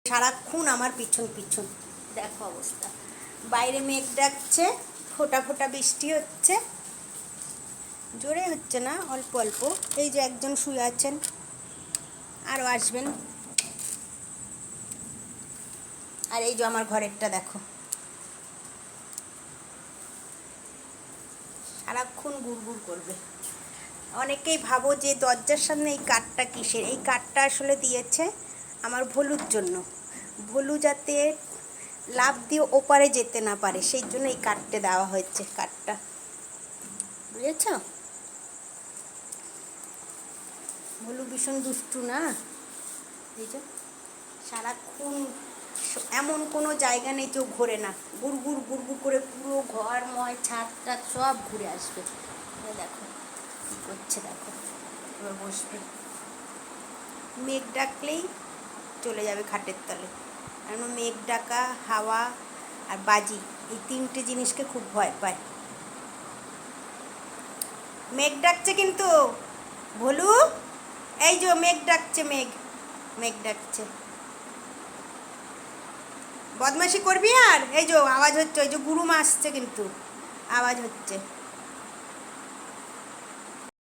সারাক্ষণ আমার পিছন পিছন, দেখো অবস্থা। বাইরে মেঘ ডাকছে, ফোঁটা ফোঁটা বৃষ্টি হচ্ছে, জোরে হচ্ছে না, অল্প অল্প। এই যে একজন শুয়ে আছেন, আরও আসবেন। আর এই যে আমার ঘরেরটা দেখো, সারাক্ষণ গুড়গুড় করবে। অনেকেই ভাবো যে দরজার সামনে এই কাঠটা কিসের। এই কাঠটা আসলে দিয়েছে আমার ভলুর জন্য, ভলু যাতে লাফ দিয়ে ওপারে যেতে না পারে, সেই জন্য এই কাঠটা দেওয়া হয়েছে। কাঠটা বুঝেছ? ভলু ভীষণ দুষ্টু না, এই যে সারাক্ষণ এমন কোনো জায়গা নেই কেউ ঘোরে না, গুড়গুড় গুড়গুড় করে পুরো ঘরময় ছাদ টাদ সব ঘুরে আসবে। দেখো কী করছে, দেখো এবার বসবে। মেঘ ডাকলেই চলে যাবে খাটের তলে, কারণ মেঘ ডাকা, হাওয়া আর বাজি, এই তিনটে জিনিসকে খুব ভয় পায়। মেঘ ডাকছে কিন্তু ভলু, এই যে মেঘ ডাকছে, মেঘ মেঘ ডাকছে। বদমাশি করবি আর? এই যে আওয়াজ হচ্ছে, ওই যে গুরুমা আসছে কিন্তু, আওয়াজ হচ্ছে।